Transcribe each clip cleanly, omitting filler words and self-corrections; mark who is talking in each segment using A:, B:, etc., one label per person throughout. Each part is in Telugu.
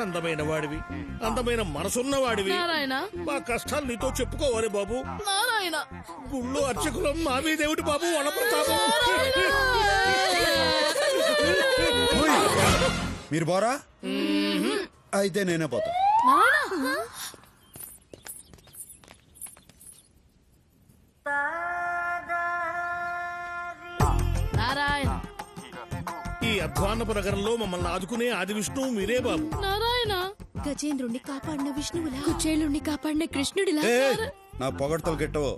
A: అందమైన వాడివి, అందమైన మనసున్న వాడివి.
B: నారాయణ,
A: మా కష్టాలు నీతో చెప్పుకోవాలి బాబు.
B: నారాయణ,
A: గుళ్ళు అర్చకులం మా మీదేమిటి బాబు వనప్రతాపం.
C: మీరు పోరా? అయితే నేనే పోతా.
B: నారాయణ,
A: ఈ అధ్వాన్నపు నగరంలో మమ్మల్ని ఆదుకునే ఆది విష్ణువు మీరే బాబు.
B: నారాయణ,
D: గజేంద్రుణ్ణి కాపాడిన విష్ణువులా, కుచేలుణ్ణి కాపాడిన కృష్ణుడిలా.
C: నా పొగడ్తలు గిట్టవో.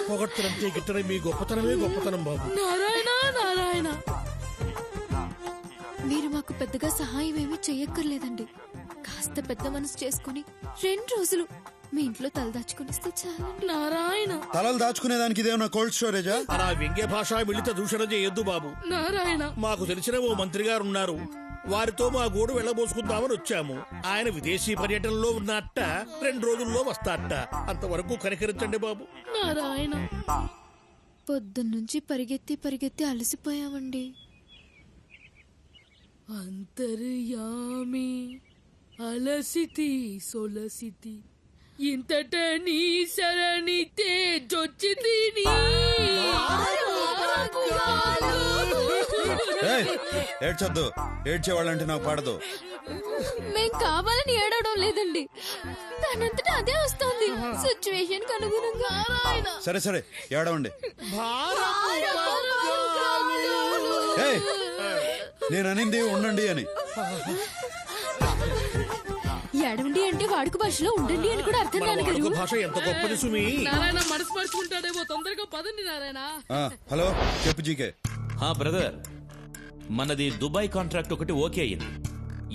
A: పొగడ్తలంటే గిట్టడం మీ గొప్పతనమే గొప్పతనం బాబు.
B: నారాయణ, నారాయణ,
D: మీరు మాకు పెద్దగా సహాయం ఏమీ చెయ్యక్కర్లేదండి. కాస్త పెద్ద మనసు చేసుకుని 2 రోజులు మీ ఇంట్లో తలదాచుకునిస్తే చాలండి.
B: నారాయణ,
C: తలలు దాచుకునేదానికి ఇదేమన్నా కోల్డ్ స్టోరేజా?
A: అలా వ్యంగ్య భాష మిళిత దూషణ చేయొద్దు బాబు.
B: నారాయణ,
A: మాకు తెలిసిన ఓ మంత్రి గారు ఉన్నారు, వారితో మా గోడు వెళ్ళబోసుకుందామని వచ్చాము. ఆయన విదేశీ పర్యటనలో ఉన్నట్ట 2 రోజుల్లో వస్తాట. అంతవరకు కనికరించండి బాబు.
B: నారాయణ,
D: పొద్దున్నుంచి పరిగెత్తి అలసిపోయామండి.
B: అంతర్యామి అలసితి సొలసితి ఇంతట నీ శరణి తేజొచ్చితి.
C: ఏడ్చొద్దు, ఏడ్చేవాళ్ళంటే నాకు పడదు.
D: మేం కావాలని ఏడవడం లేదండి, దానంతటా అదే వస్తుంది సిచ్యువేషన్ అనుగుణంగా.
C: సరే సరే ఏడవండి. ఏయ్, నేను అనింది ఉండండి అని.
D: ఏడవండి అంటే వాడుక భాషలో ఉండండి అని కూడా అర్థం
A: మన
D: కాదు
A: వాడుక
D: గారు.
A: భాష ఎంత గొప్పది సుమి.
B: నారాయణ మనసు పరుచుకుంటాడేమో, తొందరగా పదండి నారాయణ.
C: హలో, చెప్పు జీకే.
E: బ్రదర్, మనది దుబాయ్ కాంట్రాక్ట్ ఒకటి ఓకే అయ్యింది.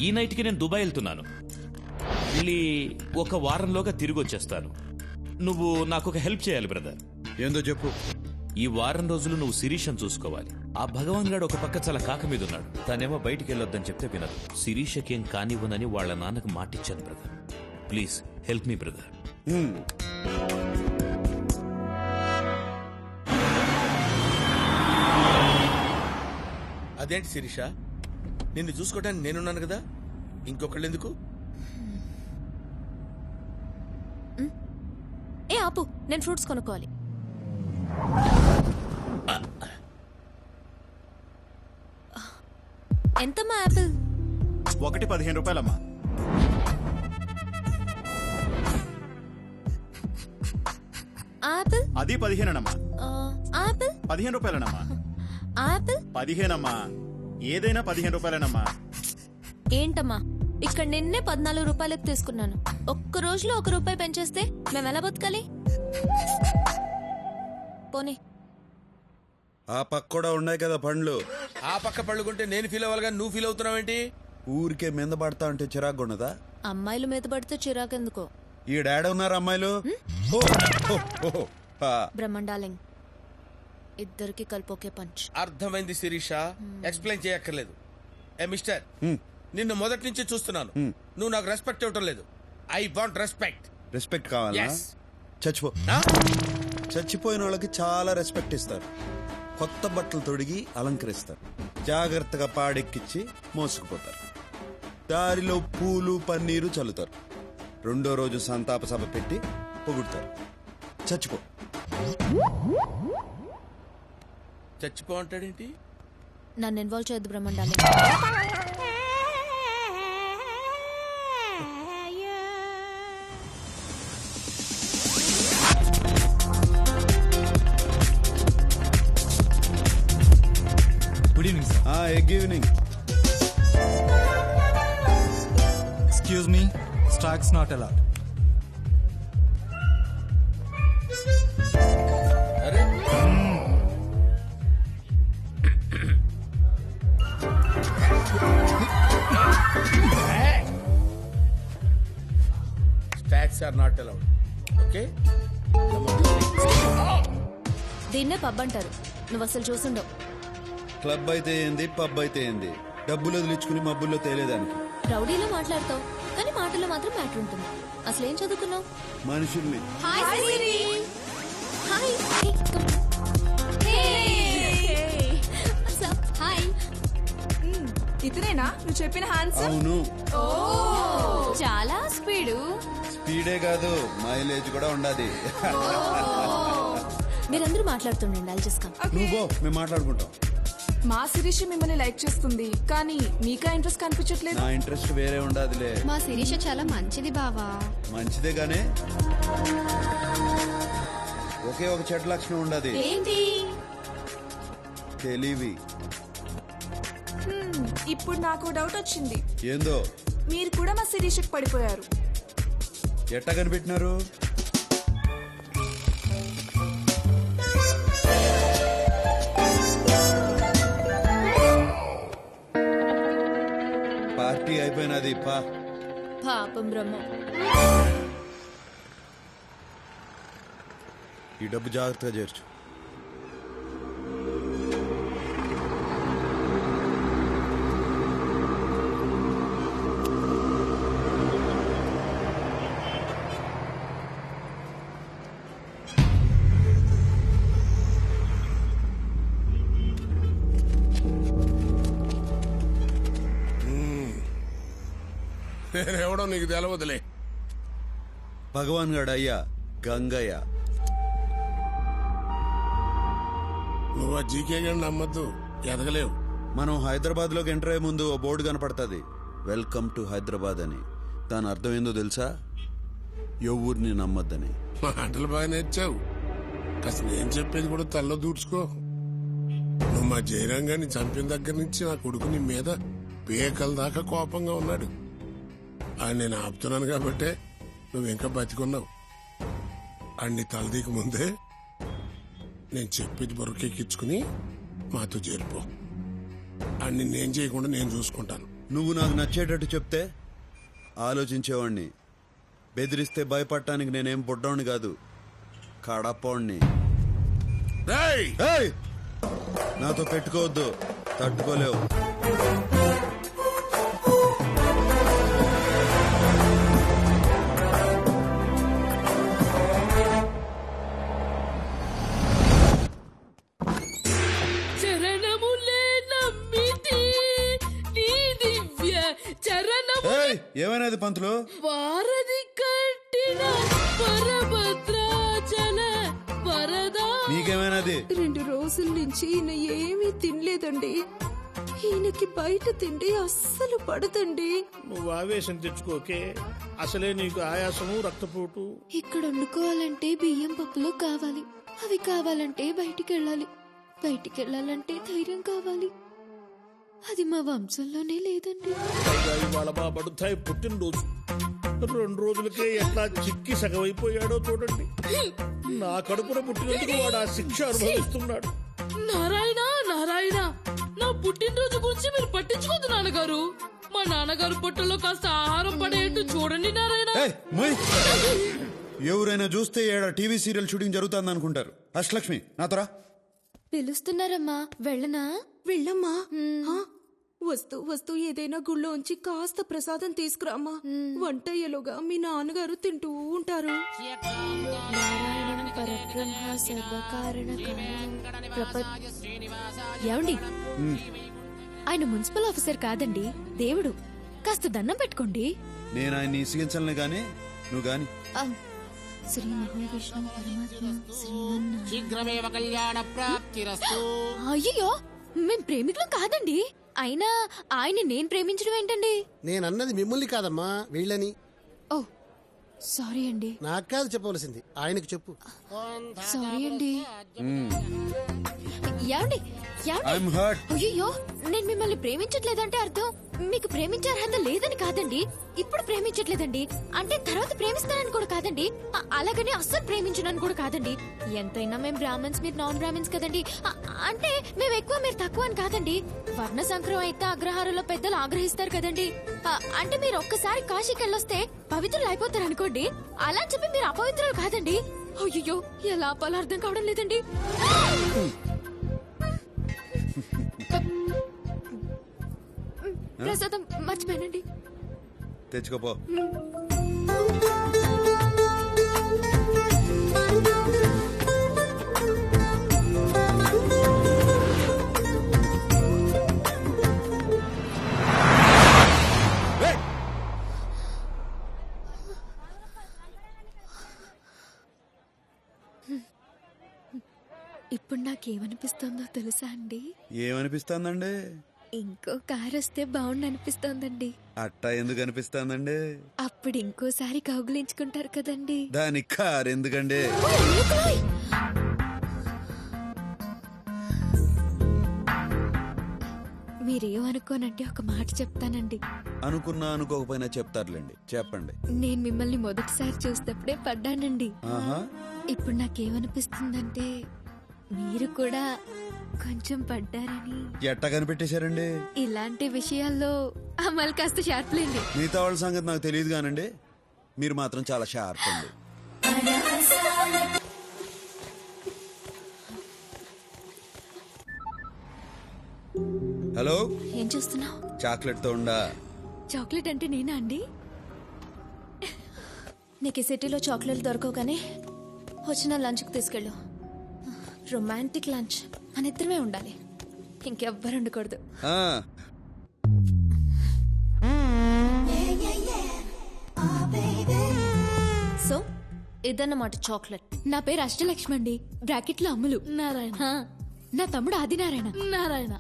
E: ఈ నైట్ కి నేను దుబాయ్ వెళ్తున్నాను. వెళ్ళి 1 వారంలోగా తిరిగి వచ్చేస్తాను. నువ్వు నాకు ఒక హెల్ప్ చేయాలి బ్రదర్.
C: ఏందో చెప్పు.
E: ఈ 1 వారం రోజులు నువ్వు శిరీషను చూసుకోవాలి. ఆ భగవాన్ గాడు ఒక పక్క చాలా కాక మీద ఉన్నాడు. తనేమో బయటికి వెళ్ళొద్దని చెప్తే వినదు. శిరీషకేం కానివ్వనని వాళ్ళ నాన్నకు మాటిచ్చాను brother. Please help me brother.
F: అదేంటి శిరీష, నిన్ను చూసుకోవడానికి నేనున్నాను కదా, ఇంకొకళ్ళు ఎందుకు?
D: ఏ ఆపు, నేను ఫ్రూట్స్ కొనుక్కోవాలి. ఎంతమ్మా యాపిల్?
C: ఒకటి 15 రూపాయలమ్మా.
D: ఆపిల్
C: అది 15
D: ఆపిల్
C: 15 రూపాయలనమ్మా.
D: ఆపిల్
C: 15 అమ్మా. ఏదైనా 15 రూపాయలనమ్మా.
D: ఏంటమ్మా, ఇక్కడ నిన్నే 14 రూపాయలకు తీసుకున్నాను. ఒక్క రోజులో 1 రూపాయి పెంచేస్తే మేము ఎలా బతకాలి? పోనీ.
C: ఆ పక్క కూడా ఉన్నాయి కదా పండ్లు.
F: ఆ పక్క పళ్ళుకుంటే నేను ఫీల్ అవ్వాలిగా, నువ్వు ఫీల్ అవుతున్నావేంటి?
C: ఊరికే మీద పడతా అంటే చిరాకు ఉన్నదా?
D: అమ్మాయిలు మీద పడితే చిరాకెందుకో.
C: ఈ డాడీ ఉన్నారు అమ్మాయిలు.
D: బ్రహ్మండాలింగ్, ఇద్దరికి కలిపి ఒకే పంచ్.
F: అర్థమైంది శిరీష, ఎక్స్ప్లెయిన్ చేయక్కర్లేదు. ఏ మిస్టర్, నిన్ను మొదటి నుంచి చూస్తున్నాను. నువ్వు నాకు రెస్పెక్ట్ ఇవ్వటం లేదు. I want respect.
C: రెస్పెక్ట్ కావాలా?
F: Yes.
C: చచ్చిపో. చచ్చిపోయిన వాళ్ళకి చాలా రెస్పెక్ట్ ఇస్తారు. కొత్త బట్టలు తొడిగి అలంకరిస్తారు. జాగ్రత్తగా పాడెక్కిచ్చి మోసుకుపోతారు. దారిలో పూలు పన్నీరు చల్లుతారు. 2వ రోజు సంతాప సభ పెట్టి పొగుడుతారు. చచ్చిపో.
F: చచ్చిపో అంటాడేంటి?
D: నన్ను ఇన్వాల్వ్ చేయొద్దు బ్రహ్మండాలింగ్.
G: Good evening sir.
C: Good evening.
G: Excuse me, stacks not allowed.
F: అరే stacks are not allowed. Okay,
D: దీన్నే పబ్ అంటారు. నువ్వు అసలు చూసుండవు.
C: క్లబ్ అయితే ఏంది, పబ్ అయితే ఏంది, డబ్బులు వదిలించుకుని మబ్బుల్లో తేలేదానికి.
D: రౌడీలో మాట్లాడతావు కానీ మాటల్లో మాత్రం మ్యాటర్ ఉంటుంది. అసలేం చదువుకున్నావు?
C: మనుషుల్ని.
H: ఇతనేనా నువ్వు చెప్పిన హ్యాండ్సమ్?
C: అవును,
D: చాలా స్పీడు.
C: స్పీడే కాదు మైలేజ్ కూడా ఉండాది.
D: మీరందరూ మాట్లాడుతుండండి, అది చూస్తాం.
C: నువ్వు మేము మాట్లాడుకుంటాం.
H: మా శిరీష మిమ్మల్ని లైక్ చేస్తుంది కానీ మీకా ఇంట్రెస్ట్ కనిపించట్లేదు.
C: నా ఇంట్రెస్ట్ వేరే ఉండాదిలే.
D: మా శిరీష చాలా మంచిది బావా.
C: మంచిదే గానే ఒకే ఒక చెడ్డ లక్షణం ఉండదు.
D: ఏంటి?
C: తెలివి.
H: ఇప్పుడు నాకు డౌట్ వచ్చింది.
C: ఏందో?
H: మీరు కూడా మా శిరీషకు పడిపోయారు.
C: ఎట్ట కనిపెట్టినారు? పార్టీ అయిపోయినది.
D: పాపం బ్రహ్మ.
C: ఈ డబ్బు జాగ్రత్తగా చేర్చు.
I: నేనెవడో నీకు తెలవదులే.
C: భగవాన్ గడ అయ్యా గంగయ్య.
I: నువ్వు ఆ జీకే గారిని నమ్మద్దు, ఎదగలేవు.
C: మనం హైదరాబాద్ లోకి ఎంటర్ అయ్యే ముందు ఓ బోర్డు కనపడుతుంది, వెల్కమ్ టు హైదరాబాద్ అని. దాని అర్థం ఏందో తెలుసా? ఎవరిని నమ్మద్దని.
I: మాటలు బాగా నేర్చావు. అసలు నేను చెప్పేది కూడా తల్లో దూడ్చుకో. నువ్వు మా జయరాం గారిని చంపిన దగ్గర నుంచి నా కొడుకు నీ మీద పేకల దాకా కోపంగా ఉన్నాడు. ఆయన నేను ఆపుతున్నాను కాబట్టే నువ్వు ఇంకా బతికున్నావు. అన్ని తలదీకి ముందే నేను చెప్పేది బొరకెక్కించుకుని మాతో చేరిపో. అన్ని నేను చేయకుండా నేను చూసుకుంటాను.
C: నువ్వు నాకు నచ్చేటట్టు చెప్తే ఆలోచించేవాణ్ణి. బెదిరిస్తే భయపడటానికి నేనేం బుడ్డోని కాదు, కడపోణ్ణి. ఏయ్! నాతో పెట్టుకోవద్దు, తట్టుకోలేవు. ఏమైనది పంతులు?
B: వారధి కట్టిన వరభద్రాచల వరదా.
C: నీకేమైనది?
H: 2 రోజుల నుంచి ఈయన ఏమీ తినలేదండి. ఈయనకి బయట తిండి అస్సలు పడదండి.
A: నువ్వు ఆవేశం తెచ్చుకోకే, అసలే నీకు ఆయాసము రక్తపోటు.
D: ఇక్కడ వండుకోవాలంటే బియ్యం పప్పులు కావాలి, అవి కావాలంటే బయటికెళ్ళాలి, బయటికెళ్ళాలంటే ధైర్యం కావాలి. అది మా వంశంలోనే లేదండి.
A: పైగా ఇవాళ మా బడుతాయి పుట్టినరోజు. 2 రోజులకే ఎట్లా చిక్కి సగమైపోయాడో చూడండి. నా కడుపున పుట్టినందుకు వాడు ఆ శిక్ష అనుభవిస్తున్నాడు.
B: నారాయణ నారాయణ, నా పుట్టినరోజు గురించి మీరు పట్టించుకోదు నాన్నగారు. మా నాన్నగారు పొట్టలో కాస్త ఆహారం పడేట్టు చూడండి నారాయణ.
C: ఎవరైనా చూస్తే ఏడా టీవీ సీరియల్ షూటింగ్ జరుగుతుంది అనుకుంటారు. అష్టలక్ష్మి నాతోరా.
D: పిలుస్తున్నారమ్మా, వెళ్ళనా?
H: వెళ్ళమ్మా. వస్తూ ఏదైనా గుళ్ళోంచి కాస్త ప్రసాదం తీసుకురామ్మా. వంటయ్యలోగా మీ నాన్నగారు తింటూ ఉంటారు.
D: నారాయణం పరబ్రహ్మ సర్వకారణ ఏమండి, ఆయన మున్సిపల్ ఆఫీసర్ కాదండి, దేవుడు. కాస్త దండం పెట్టుకోండి.
C: నేను ఆయన్ని ఇసిగించలే గాని నువ్వు గాని.
D: శ్రీ మహావిష్ణు పరమాత్మ
J: శీఘ్రమేవ కళ్యాణ ప్రాప్తిరస్తు.
D: అయ్యో, మేం ప్రేమికులం కాదండి. అయినా ఆయన నేను ప్రేమించడం ఏంటండి?
J: నేనన్నది మిమ్మల్ని కాదమ్మా, వీళ్ళని.
D: ఓ సారీ అండి.
J: నాకు కాదు చెప్పవలసింది, ఆయనకు చెప్పు.
D: సారీ అండి. ఏమండి
C: I'm hurt.
D: అయ్యో, నేను మిమ్మల్ని ప్రేమించట్లేదంటే అర్థం మీకు ప్రేమించే అర్హత లేదని కాదండి. ఇప్పుడు ప్రేమించట్లేదండి అంటే తర్వాత ప్రేమిస్తానని కూడా కాదండి. అలాగని అస్సలు ప్రేమించనని కూడా కాదండి. ఎంతైనా మేము బ్రాహ్మణ్స్, మీరు నాన్ బ్రాహ్మణ్స్ కదండి. అంటే మేము ఎక్కువ మీరు తక్కువ అని కాదండి. వర్ణ సంక్రమం అయితే అగ్రహారంలో పెద్దలు ఆగ్రహిస్తారు కదండి. అంటే మీరు ఒక్కసారి కాశీకి వెళ్ళొస్తే పవిత్రులు అయిపోతారు అనుకోండి. అలా చెప్పి మీరు అపవిత్రులు కాదండి. అయ్యో, ఎలా ఆపాలో అర్థం కావడం లేదండి. ప్రసాదం మర్చిపోయానండి.
C: తెచ్చుకోపో.
D: ఇప్పుడు నాకేమనిపిస్తుందో తెలుసా అండి?
C: ఏమనిపిస్తుందండి?
D: ఇంకో కారు వస్తే బాగుండు అనిపిస్తోందండి.
C: అట్టా ఎందుకు అనిపిస్తుందండి?
D: అప్పుడు ఇంకోసారి కౌగులించుకుంటారు కదండి.
C: దానికి కారు ఎందుకండి?
D: మీరేమనుకోనంటే ఒక మాట చెప్తానండి.
C: అనుకున్నా అనుకోకపోయినా చెప్తారులేండి, చెప్పండి.
D: నేను మిమ్మల్ని మొదటిసారి చూసినప్పుడే పడ్డానండి.
C: ఆహా,
D: ఇప్పుడు నాకేమనిపిస్తుందంటే మీరు కూడా కొంచెం పడ్డారని.
C: ఎట్టా కనిపెట్టేశారండి?
D: ఇలాంటి విషయాల్లో అమలు కాస్త షార్ప్లేండి.
C: మిగతా వాళ్ళ సంగతి నాకు తెలియదు కానండి, మీరు మాత్రం చాలా షార్ప్ అండి. హలో,
D: ఏం చూస్తున్నావు?
C: చాక్లెట్ తో ఉండా?
D: చాక్లెట్ అంటే నేనా అండి?
K: నీకు ఈ సిటీలో చాక్లెట్లు దొరకవు కానీ వచ్చిన లంచ్కి తీసుకెళ్ళు. రొమాంటిక్ లంచ్ మన ఇద్దరమే ఉండాలి, ఇంకెవ్వరు ఉండకూడదు.
C: ఆ,
K: సో ఇదన్నమాట చాక్లెట్.
D: నా పేరు అష్టలక్ష్మి అండి, బ్రాకెట్ లో అమ్ములు.
B: నారాయణ.
D: హా, నా తమ్ముడు ఆదినారాయణ.
B: నారాయణ.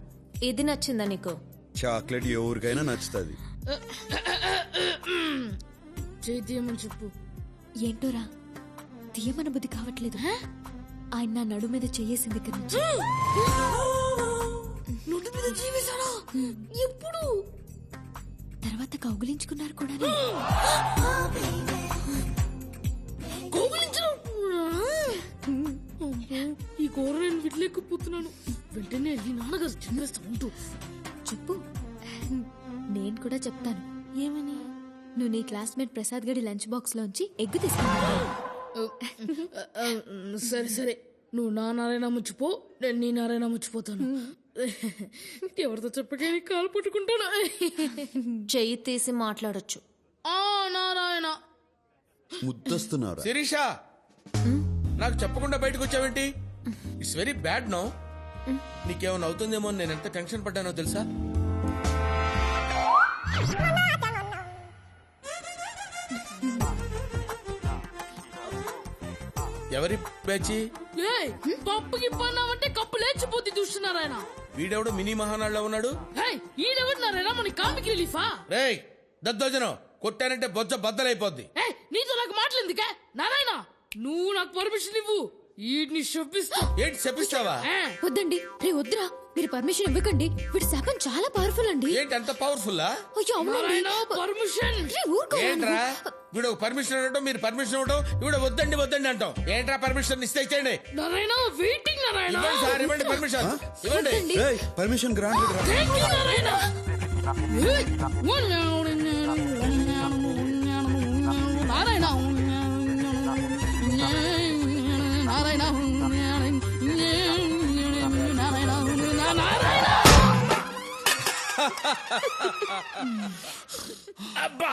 K: ఇది నచ్చిందా నీకు?
C: చాక్లెట్ ఎవరికైనా నచ్చుతుంది.
B: చేద్దామని చెప్పు.
D: ఏంటోరా తీయమన బుద్ధి కావట్లేదు. ఆయన నా నడు మీద చెయ్యేసింది దగ్గర నుంచి.
B: నోటి మీద జీవిస్తాడా? ఎప్పుడు?
D: తర్వాత కౌగులించుకున్నారు కూడా.
B: కౌగిలించడం? ఈ కూర నేను విడలేకపోతున్నాను. వెంటనే వెళ్ళి నాన్నగారు చిన్నేస్తా ఉంటూ
D: చెప్పు. నేను కూడా చెప్తాను.
B: ఏమని?
D: నువ్వు నీ క్లాస్మేట్ ప్రసాద్ గడి లంచ్ బాక్స్ లోంచి ఎగ్గు తీసుకున్నావు.
B: సరే సరే, నువ్వు నా నారాయణ ముచ్చిపో, నేను నీ నారాయణ ముచ్చిపోతాను. ఎవరితో చెప్పకే కాలు పట్టుకుంటాను.
K: చెయ్యి తీసి మాట్లాడొచ్చు.
B: ఆ నారాయణ.
C: ముద్దొస్తున్నారు.
F: శిరీష, నాకు చెప్పకుండా బయటకు వచ్చావేంటి? It's very bad no. నీకేమైనా అవుతుందేమో అని నేను ఎంత టెన్షన్ పడ్డానో తెలుసా? ఎవరి పేచి?
B: పప్పు గిప్పన్నావంటే కప్పు లేచిపోతే చూస్తున్నారాయన.
F: వీడెవడు మినీ మహానాడులో ఉన్నాడు?
B: ఈడెవడు నారాయణ? మన కామిక్ రిలీఫా?
F: రేయ్ దద్దోజనం, కొట్టానంటే బొజ్జ బద్దలైపోద్ది.
B: నీతో నాకు మాటలేందుకే నారాయణ? నువ్వు నాకు పర్మిషన్ ఇవ్వు, వీటిని శపిస్తా.
F: ఏంటి శపిస్తావా?
D: వద్దండి రే, వద్దురా, మీరు పర్మిషన్ ఇవ్వకండి. వీడి శాపం చాలా పవర్ఫుల్ అండి.
F: ఏంటి అంత పవర్ఫుల్లా?
D: అయ్యో అవునండి.
B: పర్మిషన్
F: ఏంట్రా వీడు పర్మిషన్ ఇవ్వడం, మీరు పర్మిషన్ ఇవ్వడం, ఇవిడ వద్దండి వద్దండి అంటాం. ఏంట్రా పర్మిషన్ ఇస్తే ఇచ్చేయండి.
B: నారాయణ వెయిటింగ్. నారాయణ
F: ఇవ్వండి సార్, ఇవ్వండి పర్మిషన్, ఇవ్వండి.
C: పర్మిషన్ గ్రాంటెడ్ రా.
B: Thank you Narayana. నారాయణ
F: అబ్బా,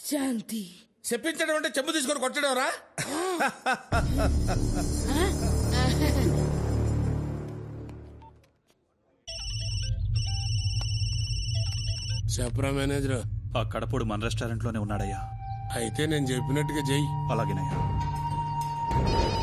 B: శాంతి.
F: చెప్పించడం అంటే చెంబు తీసుకొని కొట్టడం రా.
I: చెప్పరా మేనేజర్?
G: ఆ కడపడు మన రెస్టారెంట్ లోనే ఉన్నాడయ్యా.
I: అయితే నేను చెప్పినట్టుగా చెయ్యి.
G: అలాగేనయ్యా.